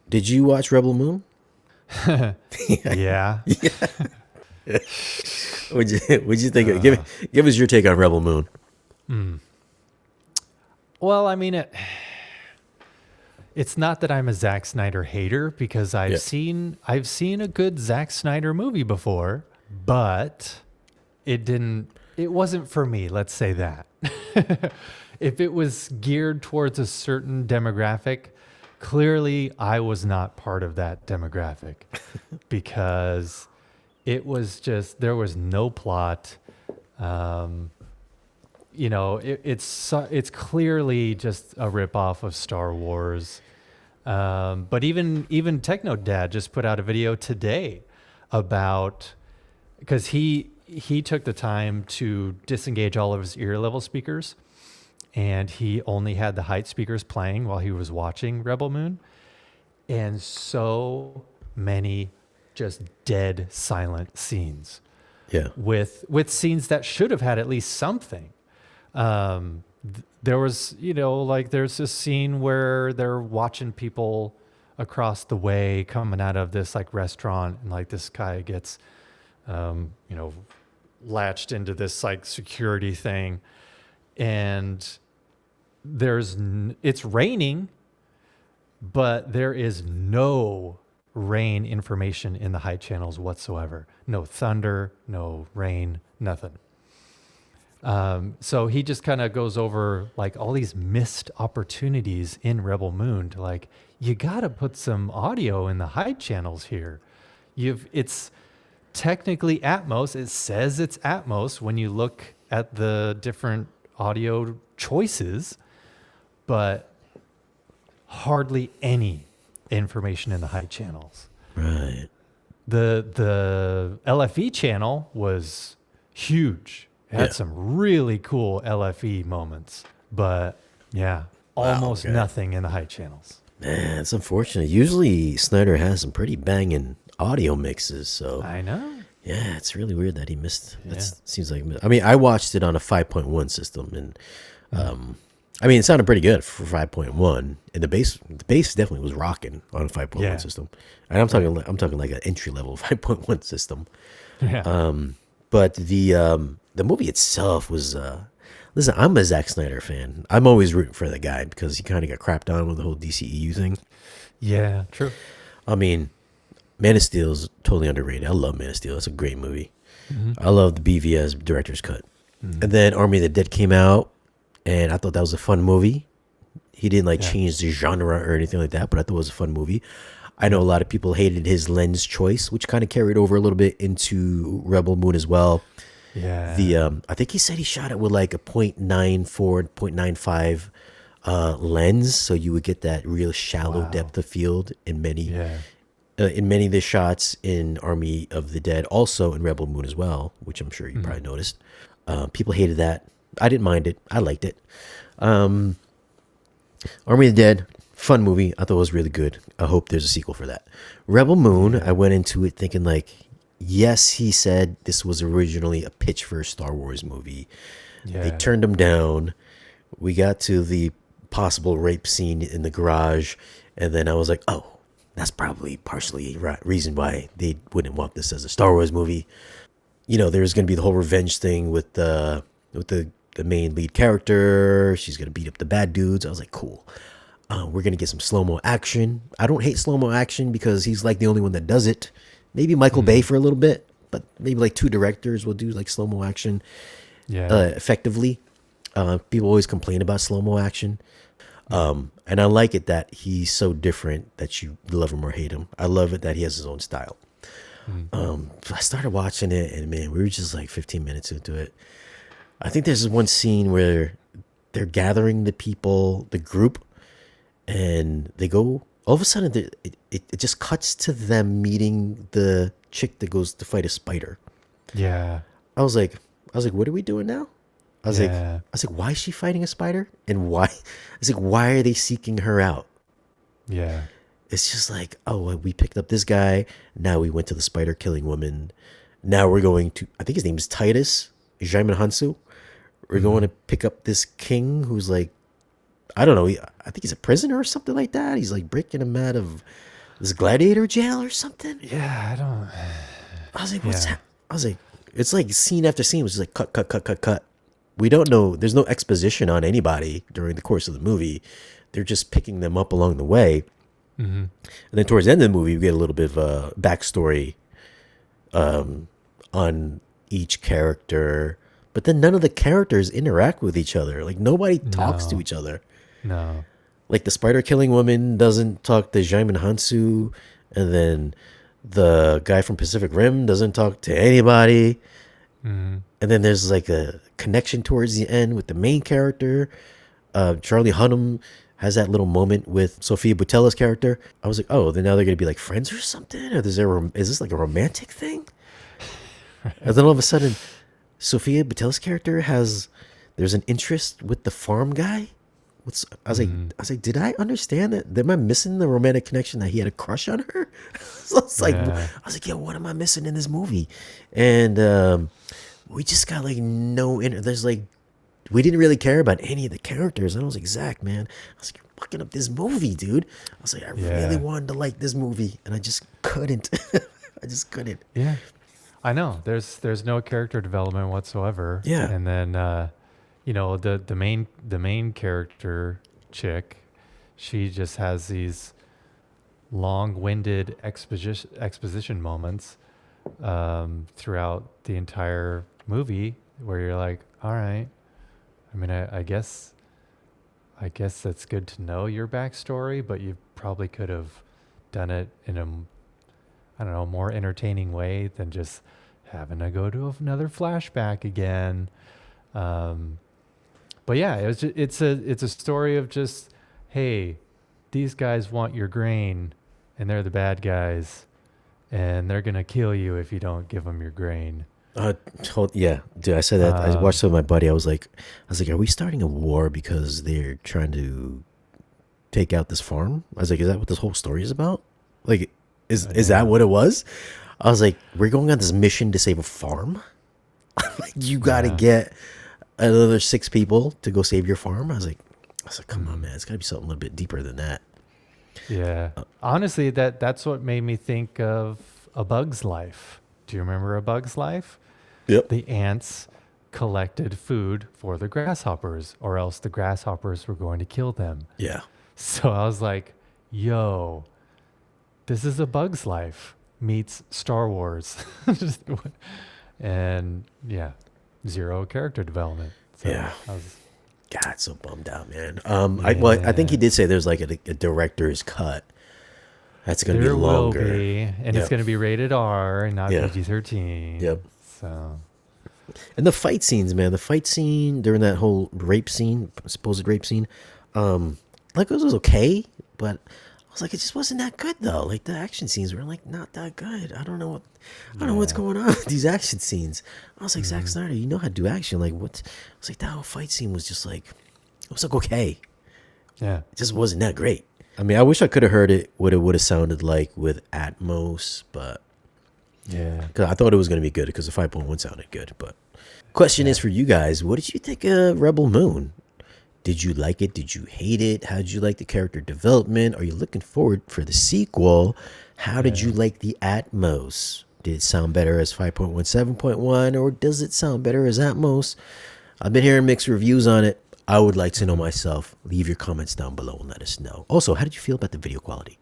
Did you watch Rebel Moon? Yeah. What'd you think? Give us your take on Rebel Moon. Well, I mean, it's not that I'm a Zack Snyder hater because Yeah. I've seen a good Zack Snyder movie before, but it wasn't for me, let's say that. If it was geared towards a certain demographic, clearly I was not part of that demographic because it was just there was no plot. It's clearly just a ripoff of Star Wars. But even Techno Dad just put out a video today about because he took the time to disengage all of his ear level speakers, and he only had the height speakers playing while he was watching Rebel Moon, and so many just dead silent scenes Yeah. with scenes that should have had at least something. There was, there's this scene where they're watching people across the way coming out of this like restaurant, and like this guy gets, latched into this like security thing, and it's raining, but there is no rain information in the height channels whatsoever. No thunder, no rain, nothing. So he just kind of goes over like all these missed opportunities in Rebel Moon to like, you got to put some audio in the height channels here. It's technically Atmos. It says it's Atmos when you look at the different audio choices, but hardly any information in the height channels. Right. The LFE channel was huge. It had some really cool LFE moments, but yeah, almost nothing in the height channels. Man, it's unfortunate. Usually Snyder has some pretty banging audio mixes, so I know. yeah, it's really weird that he missed. Yeah. That seems like I mean, I watched it on a 5.1 system, and I mean, it sounded pretty good for 5.1, and the bass definitely was rocking on a 5.1 system. And I'm talking like an entry level 5.1 system. Yeah. But the movie itself was listen, I'm a Zack Snyder fan. I'm always rooting for the guy because he kind of got crapped on with the whole DCEU thing. Yeah, true. I mean, Man of Steel is totally underrated. I love Man of Steel. It's a great movie. I love the BVS director's cut. And then Army of the Dead came out, and I thought that was a fun movie. He didn't change the genre or anything like that, but I thought it was a fun movie. I know a lot of people hated his lens choice, which kind of carried over a little bit into Rebel Moon as well. Yeah. I think he said he shot it with like a 0.94, 0.95 lens, so you would get that real shallow depth of field in many of the shots in Army of the Dead, also in Rebel Moon as well, which I'm sure you probably noticed. People hated that. I didn't mind it. I liked it. Army of the Dead, fun movie. I thought it was really good. I hope there's a sequel for that. Rebel Moon, I went into it thinking like, yes, he said this was originally a pitch for a Star Wars movie. Yeah. They turned him down. We got to the possible rape scene in the garage, and then I was like, oh, that's probably partially reason why they wouldn't want this as a Star Wars movie. There's going to be the whole revenge thing with the main lead character. She's going to beat up the bad dudes. I was like, cool. We're going to get some slow-mo action. I don't hate slow-mo action because he's like the only one that does it. Maybe Michael Bay for a little bit, but maybe like two directors will do like slow-mo action effectively. People always complain about slow-mo action. And I like it that he's so different that you love him or hate him. I love it that he has his own style. So I started watching it, and man, we were just like 15 minutes into it. I think there's this one scene where they're gathering the people, the group, and they go, all of a sudden, it just cuts to them meeting the chick that goes to fight a spider. Yeah. I was like, what are we doing now? I was like, why is she fighting a spider? And why? I was like, why are they seeking her out? Yeah. It's just like, oh, we picked up this guy. Now we went to the spider killing woman. Now we're going to, I think his name is Titus, Jaimin Hansu. We're going to pick up this king who's like, I don't know. I think he's a prisoner or something like that. He's like breaking him out of this gladiator jail or something. Yeah, I don't. I was like, Yeah. I was like, it's like scene after scene was just like cut, cut, cut, cut, cut. We don't know. There's no exposition on anybody during the course of the movie. They're just picking them up along the way. Mm-hmm. And then towards the end of the movie, we get a little bit of a backstory on each character. But then none of the characters interact with each other. Like nobody talks to No. each other. No. Like the spider killing woman doesn't talk to Jaimin Hansu, and then the guy from Pacific Rim doesn't talk to anybody. Mm-hmm. And then there's like a connection towards the end with the main character. Charlie Hunnam has that little moment with Sophia Boutella's character. I was like, oh, then now they're gonna be like friends or something, or is this like a romantic thing? And then all of a sudden, Sophia Boutella's character there's an interest with the farm guy. I was like, did I understand that? Am I missing the romantic connection that he had a crush on her? So it's like, Yeah. I was like, yo, what am I missing in this movie? And we just got like there's like, we didn't really care about any of the characters. And I was like, Zach, man, I was like, you're fucking up this movie, dude. I was like, I really Yeah. wanted to like this movie, and I just couldn't. I just couldn't. Yeah. I know. There's no character development whatsoever. Yeah. And then the main character chick, she just has these long-winded exposition moments throughout the entire movie where you're like, all right. I mean, I guess that's good to know your backstory, but you probably could have done it in a, I don't know, more entertaining way than just having to go to another flashback again. But yeah, it's a story of just, hey, these guys want your grain, and they're the bad guys, and they're gonna kill you if you don't give them your grain. Yeah, dude. I said that. I Um, watched it with my buddy. I was like, are we starting a war because they're trying to take out this farm? I was like, is that what this whole story is about? Like, is that what it was? I was like, we're going on this mission to save a farm. Like, you got to Yeah. get another 6 people to go save your farm. I was like, come on, man. It's got to be something a little bit deeper than that. Yeah. Honestly, that's what made me think of A Bug's Life. Do you remember A Bug's Life? Yep. The ants collected food for the grasshoppers, or else the grasshoppers were going to kill them. Yeah. So I was like, yo, this is A Bug's Life meets Star Wars. And yeah, zero character development. So Yeah. I was, God, so bummed out, man. I think he did say there's like a director's cut. That's going to be there will longer. be, and Yep. it's going to be rated R and not Yeah. PG-13. Yep. So And the fight scenes, man, the fight scene during that whole rape scene, supposed rape scene, like it was okay, but I was like, it just wasn't that good though. Like the action scenes were like not that good. I don't know what's going on with these action scenes. I was like, Zack Snyder, you know how to do action. Like what? I was like, that whole fight scene was just like, it was like okay. yeah. It just wasn't that great. I mean, I wish I could have heard it what it would have sounded like with Atmos, but Yeah. because I thought it was going to be good because the 5.1 sounded good. But question is for you guys, what did you think of Rebel Moon? Did you like it? Did you hate it? How did you like the character development? Are you looking forward for the sequel? How did you like the Atmos? Did it sound better as 5.1, 7.1, or does it sound better as Atmos? I've been hearing mixed reviews on it. I would like to know myself. Leave your comments down below and let us know. Also, how did you feel about the video quality?